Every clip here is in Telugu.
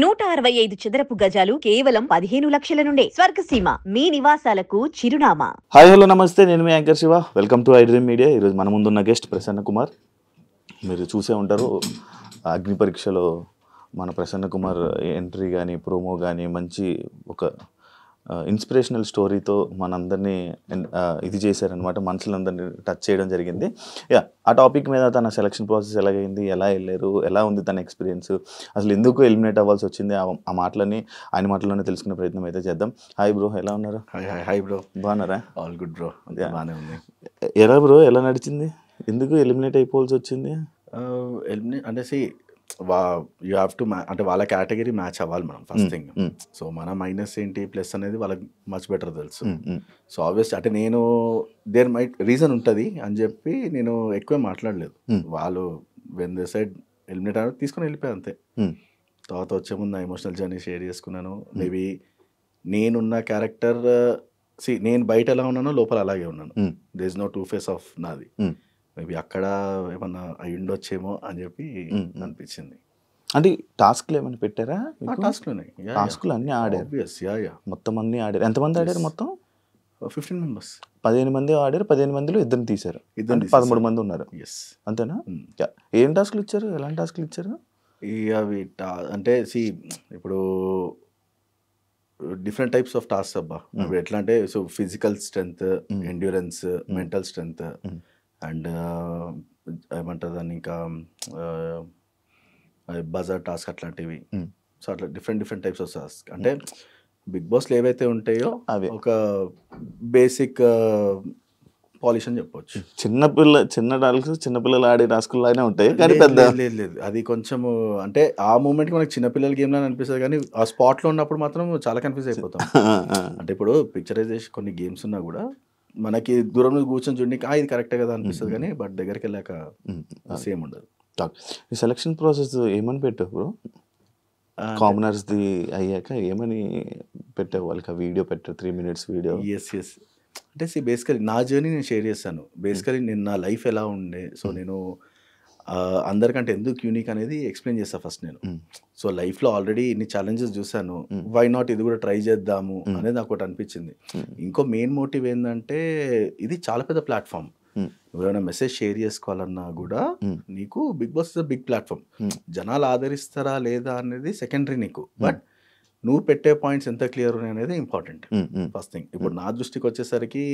165 చదరపు గజాలు కేవలం 15 లక్షల నుండే. స్వర్గసీమ మీ నివాసాలకు చిరునామా. హాయ్ హలో నమస్తే, నేను మీ anchor Shiva. Welcome to iDream media. ఈరోజు మన ముందున్న గెస్ట్ ప్రసన్న కుమార్. మీరు చూసే ఉంటారు అగ్ని పరీక్షలో మన ప్రసన్న కుమార్ ఎంట్రీ కానీ ప్రోమో కానీ మంచి ఒక ఇన్స్పిరేషనల్ స్టోరీతో మనందరినీ ఇది చేశారనమాట, మనసులందరినీ టచ్ చేయడం జరిగింది. ఆ టాపిక్ మీద తన సెలక్షన్ ప్రాసెస్ ఎలాగైంది, ఎలా వెళ్ళారు, ఎలా ఉంది తన ఎక్స్పీరియన్స్, అసలు ఎందుకు ఎలిమినేట్ అవ్వాల్సి వచ్చింది, ఆ మాటలని ఆయన మాటల్లోనే తెలుసుకునే ప్రయత్నం అయితే చేద్దాం. హాయ్ బ్రో, ఎలా ఉన్నారు? హాయ్ బ్రో, బాగున్నారా? ఆల్ గుడ్ బ్రో, బాగానే ఉంది. ఎలా బ్రో, ఎలా నడిచింది, ఎందుకు ఎలిమినేట్ అయిపోవాల్సి వచ్చింది? ఎలిమినేట్ అంటే యూ హ్యావ్ టు అంటే వాళ్ళ కేటగిరీ మ్యాచ్ అవ్వాలి మనం ఫస్ట్ థింగ్. సో మన మైనస్ ఏంటి ప్లస్ అనేది వాళ్ళకి మచ్ బెటర్ తెలుసు. సో ఆబ్వియస్ అంటే నేను దేర్ మైట్ రీజన్ ఉంటుంది అని చెప్పి నేను ఎక్కువ మాట్లాడలేదు. వాళ్ళు వెన్ దే సైడ్ ఎలిమినేట్ అనేది తీసుకొని వెళ్ళిపోయాను అంతే. తర్వాత వచ్చే ముందు ఎమోషనల్ జర్నీ షేర్ చేసుకున్నాను. మేబీ నేనున్న క్యారెక్టర్ నేను బయట ఎలా ఉన్నానో లోపల అలాగే ఉన్నాను. There is no two face of నాది. మేబీ అక్కడ ఏమన్నా అయి ఉండొచ్చేమో అని చెప్పి అనిపించింది. అంటే టాస్క్లు ఏమైనా పెట్టారా? టాస్క్లు అన్నీ ఆడారు, మొత్తం అన్నీ ఆడారు. ఎంతమంది ఆడారు? మొత్తం 15 మెంబర్స్. 15 మంది ఆడారు. 15 మందిలో ఇద్దరు తీశారు. 13 మంది ఉన్నారు. అంతేనా? ఏం టాస్క్లు ఇచ్చారు, ఎలాంటి టాస్క్లు ఇచ్చారు? అవి అంటే ఇప్పుడు డిఫరెంట్ టైప్స్ ఆఫ్ టాస్క్ అబ్బా. ఎట్లా అంటే so physical strength, endurance, mental strength and ఏమంటారు దాన్ని ఇంకా బజార్ టాస్క్ అట్లాంటివి. సో అట్లా డిఫరెంట్ టైప్స్ ఆఫ్ టాస్క్. అంటే బిగ్ బాస్లో ఏవైతే ఉంటాయో అవి ఒక బేసిక్ పాలిష్ అని చెప్పొచ్చు. చిన్నపిల్లలు ఆడే టాస్కుల్లానే ఉంటాయి కానీ పెద్ద లేదు. అది కొంచెము అంటే ఆ మూమెంట్కి మనకి చిన్నపిల్లల గేమ్ లాగా అనిపిస్తుంది కానీ ఆ స్పాట్లో ఉన్నప్పుడు మాత్రం చాలా కన్ఫ్యూజ్ అయిపోతాం. అంటే ఇప్పుడు పిక్చరైజేషన్ కొన్ని గేమ్స్ ఉన్నా కూడా మనకి దూరం నుంచి కూర్చొని చూడండి ఇది కరెక్టే కదా అనిపిస్తుంది కానీ బట్ దగ్గరికి వెళ్ళాక సేమ్ ఉండదు. ఈ సెలక్షన్ ప్రాసెస్ ఏమని పెట్టావు బ్రో? కామనర్స్ది అయ్యాక ఏమని పెట్టావు వాళ్ళకి? ఆ వీడియో పెట్టావు, 3 minutes వీడియో. ఎస్ అంటే బేసికలీ నా జర్నీ నేను షేర్ చేస్తాను. బేసికలీ నేను నా లైఫ్ ఎలా ఉండే, సో నేను అందరికంటే ఎందుకు యూనిక్ అనేది ఎక్స్ప్లెయిన్ చేస్తాను ఫస్ట్ నేను. సో లైఫ్లో ఆల్రెడీ ఇన్ని ఛాలెంజెస్ చూసాను, వై నాట్ ఇది కూడా ట్రై చేద్దాము అనేది నాకు ఒకటి అనిపించింది. ఇంకో మెయిన్ మోటివ్ ఏంటంటే ఇది చాలా పెద్ద ప్లాట్ఫామ్. ఎవరైనా మెసేజ్ షేర్ చేసుకోవాలన్నా కూడా నీకు Bigg Boss is a big platform. జనాలు ఆదరిస్తారా లేదా అనేది సెకండరీ నీకు, బట్ నువ్వు పెట్టే పాయింట్స్ ఎంత క్లియర్ ఉన్నాయి అనేది ఇంపార్టెంట్ ఫస్ట్ థింగ్. ఇప్పుడు నా దృష్టికి వచ్చేసరికి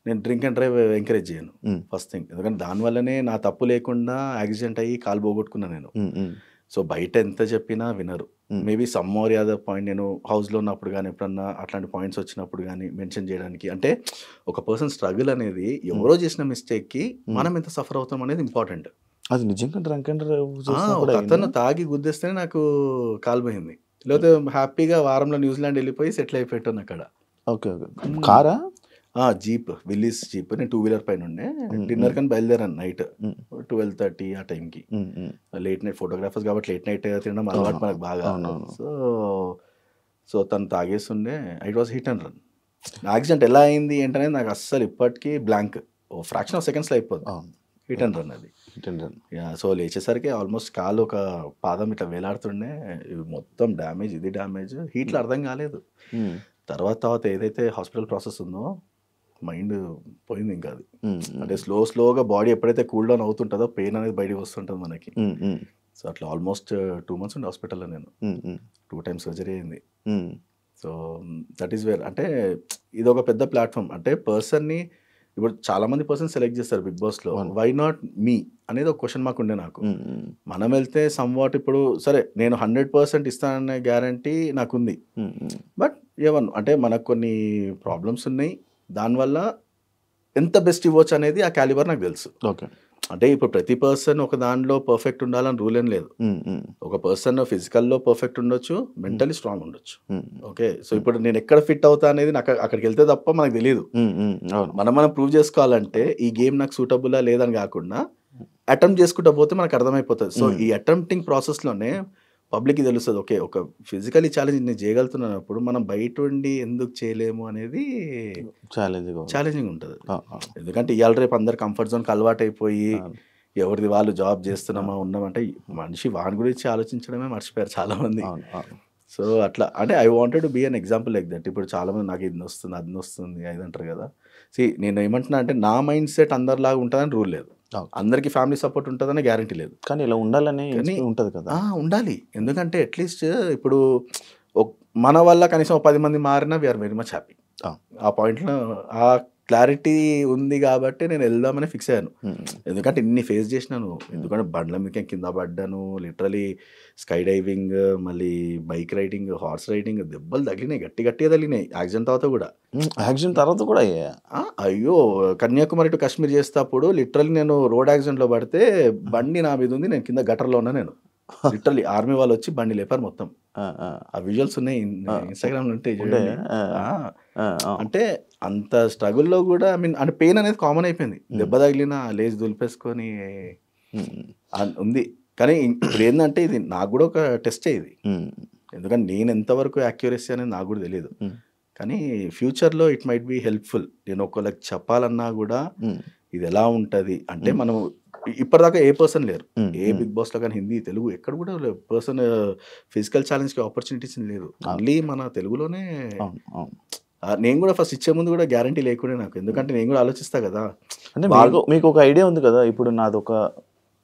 నేను డ్రింక్ అండ్ డ్రైవ్ ఎంకరేజ్ చేయను ఫస్ట్ థింగ్. ఎందుకంటే దానివల్లనే నా తప్పు లేకుండా యాక్సిడెంట్ అయ్యి కాలు పోగొట్టుకున్నాను నేను. సో బయట ఎంత చెప్పినా వినరు. Maybe some or other point నేను హౌస్లో ఉన్నప్పుడు కానీ ఎప్పుడన్నా అట్లాంటి పాయింట్స్ వచ్చినప్పుడు కానీ మెన్షన్ చేయడానికి, అంటే ఒక పర్సన్ స్ట్రగుల్ అనేది ఎవరో చేసిన మిస్టేక్కి మనం ఎంత సఫర్ అవుతాం అనేది ఇంపార్టెంట్. అది నిజంగా డ్రంక్ అండ్ అతను తాగి గుద్దేస్తేనే నాకు కాలు పోయింది, లేకపోతే హ్యాపీగా వారంలో న్యూజిలాండ్ వెళ్ళిపోయి సెటిల్ అయిపోయాను అక్కడ. ఓకే కారా? Jeep, Willys jeep. నేను 2-wheeler పైన ఉండే. డిన్నర్ కానీ బయలుదేరాను నైట్ 12:30 ఆ టైంకి. లేట్ నైట్ ఫోటోగ్రాఫర్స్ కాబట్టి లేట్ నైట్ తినడం అలవాటు మనకు బాగా. సో తను తాగేస్తుండే. It was hit and run. Accident ఎలా అయింది ఏంటనేది నాకు అస్సలు ఇప్పటికీ బ్లాంక్. ఫ్రాక్షన్ ఆఫ్ సెకండ్స్లో అయిపోతుంది. హిట్ అండ్ రన్ అది. సో లేచేసరికి ఆల్మోస్ట్ కాలు ఒక పాదం ఇట్లా వేలాడుతుండే. మొత్తం డ్యామేజ్, ఇది డ్యామేజ్. హీట్లో అర్థం కాలేదు. తర్వాత ఏదైతే హాస్పిటల్ ప్రాసెస్ ఉందో మైండ్ పోయింది ఇంకా. అది అంటే స్లోగా బాడీ ఎప్పుడైతే కూల్ డౌన్ అవుతుంటుందో పెయిన్ అనేది బయటకు వస్తుంటుంది మనకి. సో అట్లా ఆల్మోస్ట్ 2 months ఉండే హాస్పిటల్లో నేను. 2 times సర్జరీ అయింది. సో దట్ ఈస్ వేర్ అంటే ఇది ఒక పెద్ద ప్లాట్ఫామ్. అంటే పర్సన్ని ఇప్పుడు చాలా మంది పర్సన్ సెలెక్ట్ చేస్తారు బిగ్ బాస్లో, వై నాట్ మీ అనేది ఒక క్వశ్చన్ మార్క్ ఉండే నాకు. మనం వెళ్తే సమ్ వాట్ ఇప్పుడు సరే నేను 100% ఇస్తాననే గ్యారంటీ నాకుంది, బట్ ఏమన్నా అంటే మనకు కొన్ని ప్రాబ్లమ్స్ ఉన్నాయి. దానివల్ల ఎంత బెస్ట్ ఇవ్వచ్చు అనేది ఆ క్యాలిబర్ నాకు తెలుసు. ఓకే, అంటే ఇప్పుడు ప్రతి పర్సన్ ఒక దానిలో పర్ఫెక్ట్ ఉండాలని రూల్ ఏం లేదు. ఒక పర్సన్ ఫిజికల్లో పర్ఫెక్ట్ ఉండొచ్చు, మెంటలీ స్ట్రాంగ్ ఉండొచ్చు. ఓకే, సో ఇప్పుడు నేను ఎక్కడ ఫిట్ అవుతా అనేది నాకు అక్కడికి వెళ్తే తప్ప మనకు తెలియదు. మనం ప్రూవ్ చేసుకోవాలంటే ఈ గేమ్ నాకు సూటబులా లేదని కాకుండా అటెంప్ట్ చేసుకుంటూ పోతే మనకు అర్థమైపోతుంది. సో ఈ అటెంప్టింగ్ ప్రాసెస్లోనే పబ్లిక్కి తెలుస్తుంది, ఓకే ఒక ఫిజికలీ ఛాలెంజ్ నేను చేయగలుగుతున్నప్పుడు మనం బయట ఉండి ఎందుకు చేయలేము అనేది ఛాలెంజింగ్ ఉంటుంది. ఎందుకంటే ఇవాళ రేపు అందరు కంఫర్ట్ జోన్కి అలవాటు అయిపోయి ఎవరిది వాళ్ళు జాబ్ చేస్తున్నామా ఉన్నామంటే మనిషి వాని గురించి ఆలోచించడమే మర్చిపోయారు చాలా మంది. సో అట్లా అంటే I wanted to be an example like that. ఇప్పుడు చాలా మంది నాకు ఇది వస్తుంది అది వస్తుంది అది అంటారు కదా. నేను ఏమంటున్నా అంటే నా మైండ్ సెట్ అందరిలాగా ఉంటుందని రూల్ లేదు, అందరికి ఫ్యామిలీ సపోర్ట్ ఉంటుందని గ్యారంటీ లేదు. కానీ ఇలా ఉండాలని ఉంటుంది కదా. ఉండాలి, ఎందుకంటే అట్లీస్ట్ ఇప్పుడు మన వల్ల కనీసం 10 మంది మారినా వీఆర్ వెరీ మచ్ హ్యాపీ. ఆ పాయింట్లో ఆ క్లారిటీ ఉంది కాబట్టి నేను వెళ్దామని ఫిక్స్ అయ్యాను. ఎందుకంటే ఇన్ని ఫేస్ చేసినాను, ఎందుకంటే బండ్ల మీద కింద పడ్డాను, లిటరలీ స్కై డైవింగ్, మళ్ళీ బైక్ రైడింగ్, హార్స్ రైడింగ్, దెబ్బలు తగిలినాయి, గట్టిగా తగిలినాయి. యాక్సిడెంట్ తర్వాత కూడా అయ్యో కన్యాకుమారి టు కాశ్మీర్ చేసేటప్పుడు లిటరలీ నేను రోడ్ యాక్సిడెంట్లో పడితే బండి నా మీద ఉంది, నేను కింద గటర్లో ఉన్నా. నేను లిటరలీ ఆర్మీ వాళ్ళు వచ్చి బండి లేపారు మొత్తం. ఆ విజువల్స్ ఉన్నాయి ఇన్స్టాగ్రామ్ లో ఉంటాయి చూడండి. అంటే అంత స్ట్రగుల్లో కూడా అంటే పెయిన్ అనేది కామన్ అయిపోయింది. దెబ్బ తగిలిన లేచి దులిపేసుకొని ఉంది. కానీ ఇప్పుడు ఏంటంటే ఇది నాకు కూడా ఒక టెస్ట్ ఇది, ఎందుకంటే నేను ఎంతవరకు యాక్యురసీ అనేది నాకు కూడా తెలియదు. కానీ ఫ్యూచర్లో ఇట్ మైట్ బి హెల్ప్ఫుల్. నేను ఒకళ్ళకి చెప్పాలన్నా కూడా ఇది ఎలా ఉంటుంది అంటే, మనం ఇప్పటిదాకా ఏ పర్సన్ లేరు, ఏ బిగ్ బాస్లో కానీ హిందీ తెలుగు ఎక్కడ కూడా పర్సన్ ఫిజికల్ ఛాలెంజ్కి ఆపర్చునిటీస్ లేదు. ఓన్లీ మన తెలుగులోనే. నేను కూడా ఫస్ట్ ఇచ్చే ముందు కూడా గ్యారంటీ లేకుండా నాకు, ఎందుకంటే నేను కూడా ఆలోచిస్తా కదా. అంటే మీకు ఒక ఐడియా ఉంది కదా, ఇప్పుడు నాది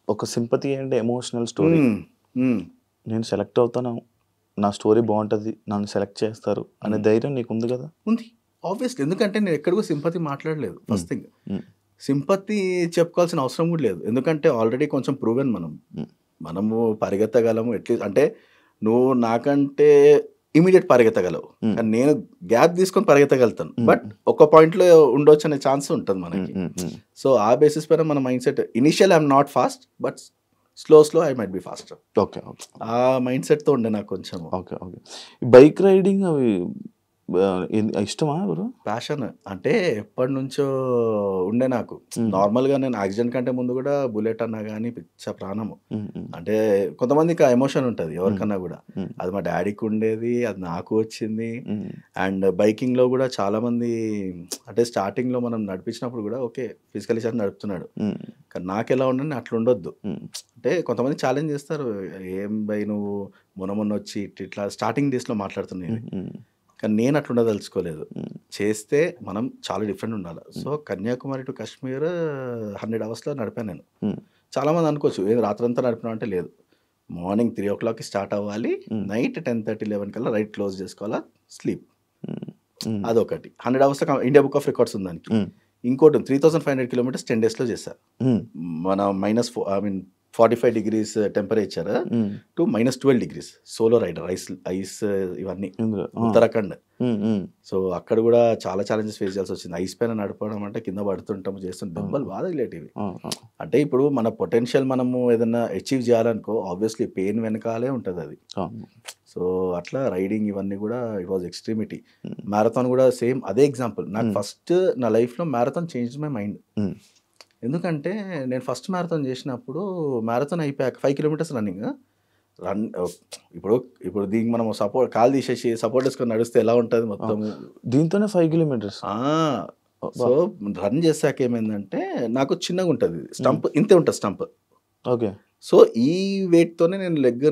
ఒక సింపతి అండ్ ఎమోషనల్ స్టోరీ, నేను సెలెక్ట్ అవుతాను, నా స్టోరీ బాగుంటుంది, నన్ను సెలెక్ట్ చేస్తారు అనే ధైర్యం నీకు ఉంది కదా? ఉంది ఆబ్వియస్లీ, ఎందుకంటే నేను ఎక్కడికో సింపతి మాట్లాడలేదు. ఫస్ట్ థింగ్ సింపతి చెప్పుకోవాల్సిన అవసరం కూడా లేదు, ఎందుకంటే ఆల్రెడీ కొంచెం ప్రూవెన్ మనము పరిగెత్తగలము. ఎట్లీస్ట్ అంటే నువ్వు నాకంటే ఇమీడియట్ పరిగెత్తగలవు, కానీ నేను గ్యాప్ తీసుకొని పరిగెత్తగలుగుతాను. బట్ ఒక పాయింట్లో ఉండొచ్చు అనే ఛాన్స్ ఉంటుంది మనకి. సో ఆ బేసిస్ పైన మన mind set initial I'm not fast, but slow I might be faster. Okay, ఆ మైండ్ సెట్తో ఉండే నాకు కొంచెం. ఓకే, బైక్ రైడింగ్ అవి ఇష్టమా? ప్యాషన్ అంటే ఎప్పటి నుంచో ఉండే నాకు. నార్మల్గా నేను యాక్సిడెంట్ కంటే ముందు కూడా బుల్లెట్ అన్నా కానీ పిచ్చ ప్రాణము. అంటే కొంతమందికి ఆ ఎమోషన్ ఉంటుంది ఎవరికన్నా కూడా, అది మా డాడీకి ఉండేది, అది నాకు వచ్చింది. అండ్ బైకింగ్లో కూడా చాలా మంది అంటే స్టార్టింగ్లో మనం నడిపించినప్పుడు కూడా ఓకే ఫిజికల్లీ చాలా నడుపుతున్నాడు, కానీ నాకు ఎలా ఉండని అట్లా ఉండొద్దు. అంటే కొంతమంది ఛాలెంజ్ చేస్తారు, ఏం బై నువ్వు మొన్న వచ్చి ఇట్లా స్టార్టింగ్ డేస్లో మాట్లాడుతున్నాయి, కానీ నేను అట్లా ఉండదలుచుకోలేదు. చేస్తే మనం చాలా డిఫరెంట్ ఉండాలి. సో కన్యాకుమారి టు కాశ్మీర్ 100 అవర్స్లో నడిపాను నేను. చాలామంది అనుకోవచ్చు ఏది రాత్రంతా నడిపినా అంటే లేదు, మార్నింగ్ 3 o'clockకి స్టార్ట్ అవ్వాలి, నైట్ 10:30, 11 కల్లా రైట్ క్లోజ్ చేసుకోవాలా, స్లీప్. అదొకటి. 100 అవర్స్లో ఇండియా బుక్ ఆఫ్ రికార్డ్స్ ఉంది దానికి. ఇంకోటి 3500 kilometers 10 daysలో చేశారు. మన -45 degrees temperature to -12 degrees solo rider, ice ఇవన్నీ ఉత్తరాఖండ్. సో అక్కడ కూడా చాలా ఛాలెంజెస్ ఫేస్ చేయాల్సి వచ్చింది. ఐస్ పైన నడపడం అంటే కింద పడుతుంటాము, చేస్తుంటే దెబ్బలు బాగా రిలేటివ్. అంటే ఇప్పుడు మన పొటెన్షియల్ మనము ఏదైనా అచీవ్ చేయాలనుకో ఆబ్వియస్లీ పెయిన్ వెనకాలే ఉంటుంది అది. సో అట్లా రైడింగ్ ఇవన్నీ కూడా ఇట్ వాజ్ ఎక్స్ట్రీమిటీ. మ్యారథాన్ కూడా సేమ్ అదే ఎగ్జాంపుల్. నాకు ఫస్ట్ నా లైఫ్లో మ్యారథాన్ చేంజ్ మై మైండ్. ఎందుకంటే నేను ఫస్ట్ మ్యారథాన్ చేసినప్పుడు మ్యారథాన్ అయిపోయాక 5 kilometers రన్నింగ్. ఇప్పుడు దీనికి మనం సపోర్ట్ కాల్ తీసేసి సపోర్ట్ వేసుకొని నడిస్తే ఎలా ఉంటుంది మొత్తం, దీంతోనే 5 kilometers. సో రన్ చేసాక ఏమైందంటే నాకు చిన్నగా ఉంటుంది స్టంప్, ఇంతే ఉంటుంది స్టంప్. ఓకే. సో ఈ వెయిట్తోనే నేను లెగ్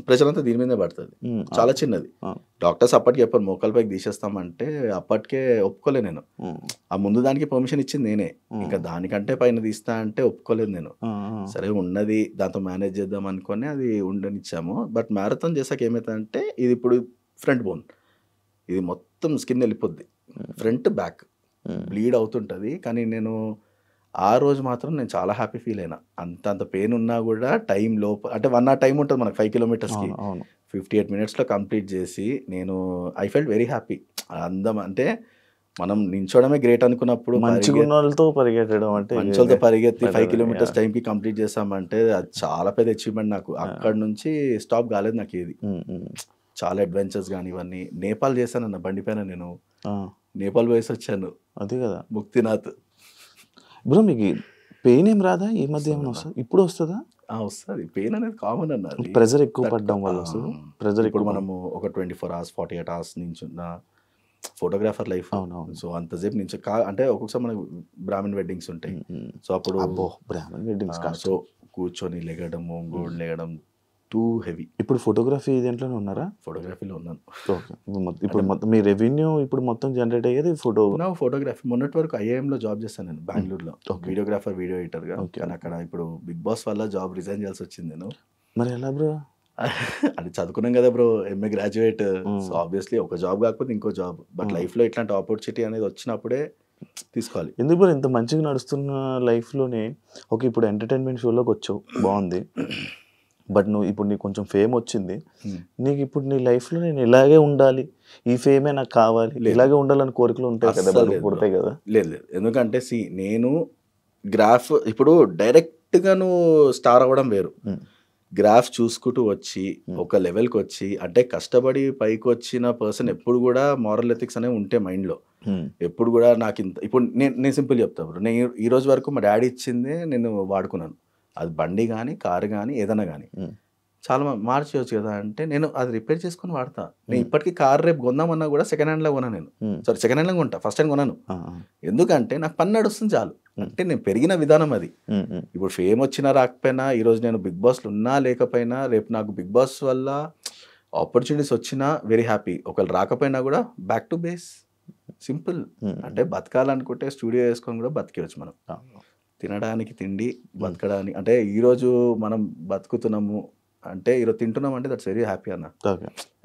ప్రెషర్ అంతా దీని మీదే పడుతుంది, చాలా చిన్నది. డాక్టర్స్ అప్పటికి చెప్పారు మోకాల పైకి తీసేస్తామంటే అప్పటికే ఒప్పుకోలే నేను. ఆ ముందు దానికి పర్మిషన్ ఇచ్చింది నేనే, ఇంకా దానికంటే పైన తీస్తా అంటే ఒప్పుకోలేదు నేను. సరే ఉన్నది దాంతో మేనేజ్ చేద్దాం అనుకొని అది ఉండనిచ్చాము. బట్ మ్యారథాన్ చేసాక ఏమవుతుందంటే ఇది ఇప్పుడు ఫ్రంట్ బోన్, ఇది మొత్తం స్కిన్ వెళ్ళిపోద్ది, ఫ్రంట్ బ్యాక్ బ్లీడ్ అవుతుంటుంది. కానీ నేను ఆ రోజు మాత్రం నేను చాలా హ్యాపీ ఫీల్ అయినా. అంత పెయిన్ ఉన్నా కూడా టైం అంటే 1 hour టైం ఉంటుంది మనకు 5 kilometersకి. 58 minutesలో కంప్లీట్ చేసి నేను ఐ ఫెల్ట్ వెరీ హ్యాపీ. అందం అంటే మనం నించోడమే గ్రేట్ అనుకున్నప్పుడు మంచిగున్నోళ్ళతో పరిగెత్తడం అంటే మంచోళ్ళతో పరిగెత్తి 5 kilometers టైంకి కంప్లీట్ చేసామంటే అది చాలా పెద్ద అచీవ్మెంట్ నాకు. అక్కడ నుంచి స్టాప్ కాలేదు నాకు ఏది. చాలా అడ్వెంచర్స్ కానీ ఇవన్నీ. నేపాల్ చేశాను అన్న బండి పైన, నేను నేపాల్ పోయేసి వచ్చాను. అదే కదా ముక్తినాథ్. బ్రో మీకు పెయిన్ ఏం రాదా ఈ మధ్య? ఏమైనా వస్తుంది? ఇప్పుడు వస్తుందా? వస్తుంది. పెయిన్ అనేది కామన్ అన్నది, ప్రెజర్ ఎక్కువ పడడం వల్ల వస్తుంది. ప్రెజర్ ఇప్పుడు మనము ఒక 24 hours 48 hours నుంచి ఉన్న ఫోటోగ్రాఫర్ లైఫ్. అవునవును. సో అంతసేపు నుంచి అంటే ఒక్కొక్కసారి మనకు బ్రాహ్మణ్ వెడ్డింగ్స్ ఉంటాయి. సో అప్పుడు అబ్బో బ్రాహ్మణ్ వెడ్డింగ్స్ కష్టం. సో కూర్చొని లెగడము, గోల్డ్ లెగడం టూ హెవీ. ఇప్పుడు ఫోటోగ్రఫీ దేంట్లోనే ఉన్నారా? ఫోటోగ్రఫీలో ఉన్నాను. ఓకే. ఇప్పుడు మొత్తం మీ రెవెన్యూ ఇప్పుడు మొత్తం జనరేట్ అయ్యేది ఫోటో. నా ఫోటోగ్రఫీ మొన్నటి వరకు ఐఐఎంలో జాబ్ చేస్తాను నేను బెంగళూరులో, వీడియోగ్రాఫర్, వీడియో ఎడిటర్గా. కానీ అక్కడ ఇప్పుడు బిగ్ బాస్ వల్ల జాబ్ రిజైన్ చేయాల్సి వచ్చింది నేను. మరి ఎలా బ్రో? అది చదువుకున్నాం కదా bro, MA graduate. So obviously ఒక జాబ్ కాకపోతే ఇంకో జాబ్. బట్ లైఫ్లో ఇట్లాంటి ఆపర్చునిటీ అనేది వచ్చినప్పుడే తీసుకోవాలి. ఎందుకు బ్రో ఇంత మంచిగా నడుస్తున్న లైఫ్లోనే ఓకే ఇప్పుడు ఎంటర్టైన్మెంట్ షోలోకి వచ్చావు, బాగుంది. బట్ నువ్వు ఇప్పుడు నీకు కొంచెం ఫేమ్ వచ్చింది, నీకు ఇప్పుడు నీ లైఫ్లో నేను ఇలాగే ఉండాలి, ఈ ఫేమే నాకు కావాలి, ఇలాగే ఉండాలని కోరికలు ఉంటాయి కదా, పుడతాయి కదా? లేదు, ఎందుకంటే నేను గ్రాఫ్ ఇప్పుడు డైరెక్ట్గా నువ్వు స్టార్ అవ్వడం వేరు. గ్రాఫ్ చూసుకుంటూ వచ్చి ఒక లెవెల్కి వచ్చి, అంటే కష్టపడి పైకి వచ్చిన పర్సన్ ఎప్పుడు కూడా మారల్ ఎథిక్స్ అనేవి ఉంటే మైండ్లో. ఎప్పుడు కూడా నాకు ఇంత ఇప్పుడు నేను సింపుల్ చెప్తా బ్రో, నేను ఈ రోజు వరకు మా డాడీ ఇచ్చిందే నేను వాడుకున్నాను. అది బండి కానీ, కారు కానీ, ఏదైనా కానీ. చాలా మార్చేయచ్చు కదా అంటే నేను అది రిపేర్ చేసుకుని వాడతా. నేను ఇప్పటికీ కార్ రేపు కొందామన్నా కూడా సెకండ్ హ్యాండ్లో కొన్నాను నేను. సారీ, సెకండ్ హ్యాండ్లో కొంటా, ఫస్ట్ హ్యాండ్ కొన్నాను. ఎందుకంటే నాకు పని నడుస్తుంది చాలు. అంటే నేను పెరిగిన విధానం అది. ఇప్పుడు ఫేమ్ వచ్చినా రాకపోయినా, ఈరోజు నేను బిగ్ బాస్లో ఉన్నా లేకపోయినా, రేపు నాకు బిగ్ బాస్ వల్ల ఆపర్చునిటీస్ వచ్చినా వెరీ హ్యాపీ. ఒకళ్ళు రాకపోయినా కూడా బ్యాక్ టు బేస్, సింపుల్. అంటే బతకాలనుకుంటే స్టూడియో వేసుకొని కూడా బతికేవచ్చు మనం. తినడానికి తిండి, బతకడానికి అంటే ఈరోజు మనం బతుకుతున్నాము అంటే, ఈరోజు తింటున్నాం అంటే దట్స్ వెరీ హ్యాపీ అన్న.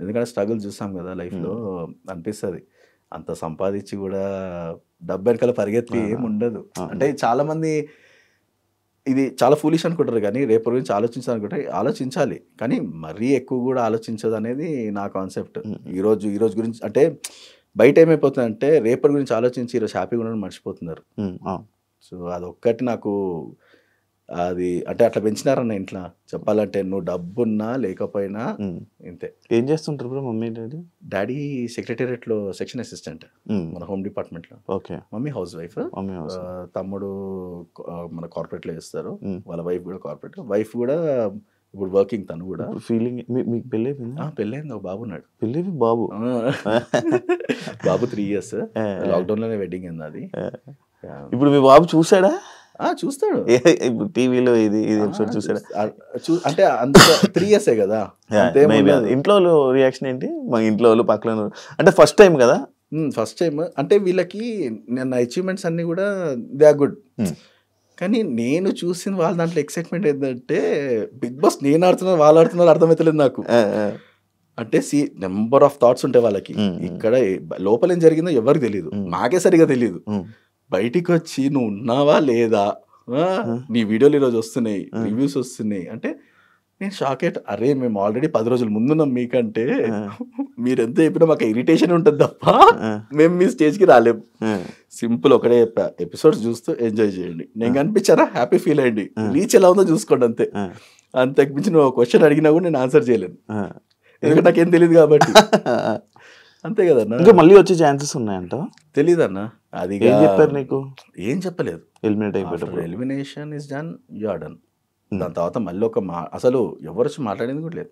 ఎందుకంటే స్ట్రగుల్ చూస్తాం కదా లైఫ్లో, అనిపిస్తుంది. అంత సంపాదించి కూడా డబ్బు వెనకాల పరిగెత్తి ఏమి ఉండదు. అంటే చాలామంది ఇది చాలా ఫూలిష్ అనుకుంటారు, కానీ రేపు గురించి ఆలోచించాలనుకుంటే ఆలోచించాలి, కానీ మరీ ఎక్కువ కూడా ఆలోచించదు అనేది నా కాన్సెప్ట్. ఈరోజు గురించి అంటే బయట ఏమైపోతుందంటే రేపటి గురించి ఆలోచించి ఈరోజు హ్యాపీగా ఉండడం మర్చిపోతున్నారు. సో అదొక్కటి నాకు అది అంటే అట్లా పెంచినారన్న ఇంట్లో చెప్పాలంటే. నువ్వు డబ్బున్నా లేకపోయినా ఇంతే. ఏం చేస్తుంటారు బ్రో మమ్మీ డాడీ? డాడీ సెక్రటేరియట్లో సెక్షన్ అసిస్టెంట్ మన హోమ్ డిపార్ట్మెంట్లో. ఓకే. Mummy housewife. తమ్ముడు మన కార్పొరేట్లో చేస్తారు, వాళ్ళ వైఫ్ కూడా కార్పొరేట్. వైఫ్ కూడా ఇప్పుడు వర్కింగ్, తను కూడా. ఫీలింగ్ మీకు పెళ్ళి అయిపోయింది? పెళ్ళైంది, ఒక బాబు ఉన్నాడు. పెళ్ళి బాబు? బాబు 3 years. లాక్డౌన్లోనే వెడ్డింగ్ అయింది అది. ఇప్పుడు మీ బాబు చూసాడా? చూస్తాడు. ఇప్పుడు టీవీలో ఇది ఎపిసోడ్ చూసాడా? అంటే అంత 3 years కదా. ఇంట్లో రియాక్షన్ ఏంటి? మా ఇంట్లో వాళ్ళు పక్కన అంటే ఫస్ట్ టైం కదా, ఫస్ట్ టైం అంటే వీళ్ళకి నా అచీవ్మెంట్స్ అన్ని కూడా దే ఆర్ గుడ్. కానీ నేను చూసిన వాళ్ళ దాంట్లో ఎక్సైట్మెంట్ ఏంటంటే, బిగ్ బాస్ నేను ఆడుతున్నారు వాళ్ళు ఆడుతున్నారు అర్థమవుతలేదు నాకు. అంటే నెంబర్ ఆఫ్ థాట్స్ ఉంటాయి వాళ్ళకి. ఇక్కడ లోపల ఏం జరిగిందో ఎవరికి తెలియదు, నాకే సరిగా తెలియదు. బయటికి వచ్చి నువ్వు ఉన్నావా లేదా, నీ వీడియోలు ఈరోజు వస్తున్నాయి, రివ్యూస్ వస్తున్నాయి అంటే నేను షాక్ అయ్యా. అరే మేము ఆల్రెడీ 10 రోజుల ముందున్నాం మీకంటే, మీరు ఎంత చెప్పినా మాకు ఇరిటేషన్ ఉంటుంది తప్ప మేము మీ స్టేజ్కి రాలేము. సింపుల్ ఒకటే చెప్పా, ఎపిసోడ్స్ చూస్తూ ఎంజాయ్ చేయండి. నేను కనిపించారా హ్యాపీ ఫీల్ అయ్యండి, రీచ్ ఎలా ఉందో చూసుకోండి అంతే. అంతకుమించి నువ్వు క్వశ్చన్ అడిగినా కూడా నేను ఆన్సర్ చేయలేను, ఎందుకంటే నాకేం తెలియదు కాబట్టి. అంతే కదన్నా. ఇంకా మళ్ళీ వచ్చే ఛాన్సెస్ ఉన్నాయంట? తెలీదు అన్న. అది ఏం చెప్పారు నీకు? ఏం చెప్పలేదు. ఎలిమినేట్ అయిపోయారు. Elimination is done, you are done. దాని తర్వాత మళ్ళీ ఒక అసలు ఎవరు వచ్చి మాట్లాడేది కూడా లేదు.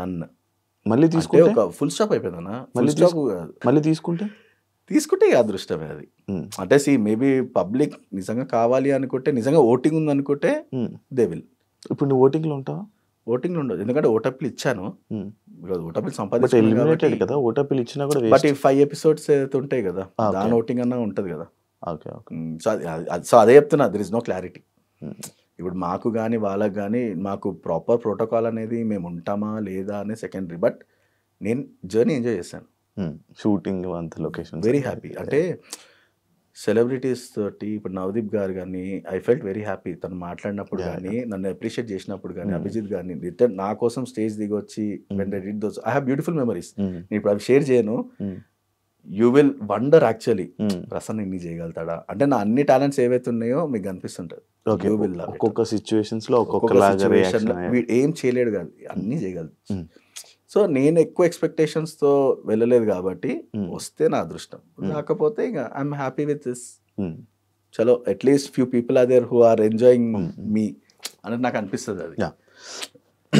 నన్ను మళ్ళీ తీసుకుంటే ఒక ఫుల్ స్టాప్ అయిపోయిందన్న. మళ్ళీ తీసుకుంటే అదృష్టమే అది. అంటే మేబీ పబ్లిక్ నిజంగా కావాలి అనుకుంటే, నిజంగా ఓటింగ్ ఉంది అనుకుంటే దే విల్. ఇప్పుడు నువ్వు ఓటింగ్లో ఉంటావా? ఓటింగ్లో ఉండదు, ఎందుకంటే ఓటప్పిలు ఇచ్చాను. ఓటప్పిలు సంపాదించాను కదా, ఓటప్పిలు ఇచ్చినా కూడా. బట్ ఈ 5 episodes అయితే ఉంటాయి కదా, దాని ఓటింగ్ అన్నా ఉంటుంది కదా. సో అదే చెప్తున్నా, దర్ ఇస్ నో క్లారిటీ. ఇప్పుడు మాకు కానీ వాళ్ళకి కానీ మాకు ప్రాపర్ ప్రోటోకాల్ అనేది మేము ఉంటామా లేదా అనే సెకండరీ. బట్ నేను జర్నీ ఎంజాయ్ చేశాను. షూటింగ్ అంత లొకేషన్ వెరీ హ్యాపీ. అంటే సెలబ్రిటీస్ తోటి ఇప్పుడు నవదీప్ గారు కానీ ఐ ఫెల్ట్ వెరీ హ్యాపీ. తను మాట్లాడినప్పుడు కానీ, నన్ను అప్రిషియేట్ చేసినప్పుడు కానీ, అభిజిత్ గారిని రిటర్న్ నా కోసం స్టేజ్ దిగి వచ్చి when I did those, I have beautiful memories. నేను ఇప్పుడు అవి షేర్ చేయను. You will wonder actually, Prasanna ఇన్ని చేయగలుగుతాడా అంటే. నా అన్ని టాలెంట్స్ ఏవైతే ఉన్నాయో మీకు కనిపిస్తుంటది. ఒక్కొక్క సిచ్యువేషన్స్ లో ఏం చేయలేడు కాదు, అన్ని చేయగలదు. సో నేను ఎక్కువ ఎక్స్పెక్టేషన్స్తో వెళ్ళలేదు కాబట్టి వస్తే నా అదృష్టం, కాకపోతే ఇంకా ఐఎమ్ హ్యాపీ విత్ దిస్. చలో at least few people are there who are enjoying me అనేది నాకు అనిపిస్తుంది. అది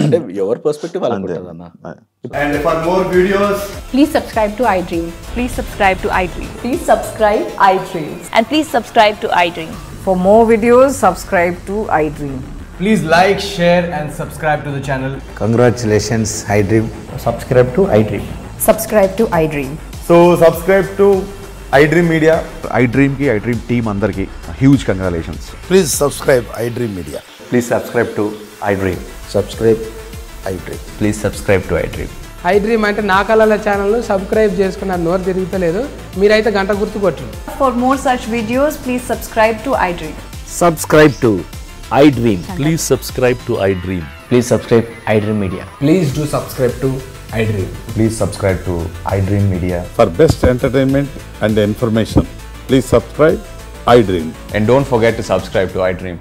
అంటే ఎవరి పర్స్పెక్టివ్ వాళ్ళకి అంతే. ఉంటుంది అన్న. And for more videos, Please subscribe to iDream. Please subscribe to iDream. Please subscribe iDream. And please subscribe to iDream. For more videos, subscribe to iDream. please like, share and subscribe to the channel. Congratulations, iDream. Subscribe to iDream. Subscribe to iDream. So subscribe to iDream Media. iDream ki iDream team అందరికి huge congratulations. Please subscribe iDream Media. Please subscribe to iDream. Subscribe iDream. Please subscribe to iDream. iDream అంటే నా కళల ఛానల్ సబ్స్క్రైబ్ చేసుకున్న నోరు తిరుగుతలేదు, మీరైతే గంట గుర్తు కొట్టండి. For more such videos, please subscribe to iDream. Subscribe to iDream. Please subscribe to iDream. Please subscribe iDream Media. Please do subscribe to iDream. Please subscribe to iDream Media. For best entertainment and information, please subscribe iDream. And don't forget to subscribe to iDream.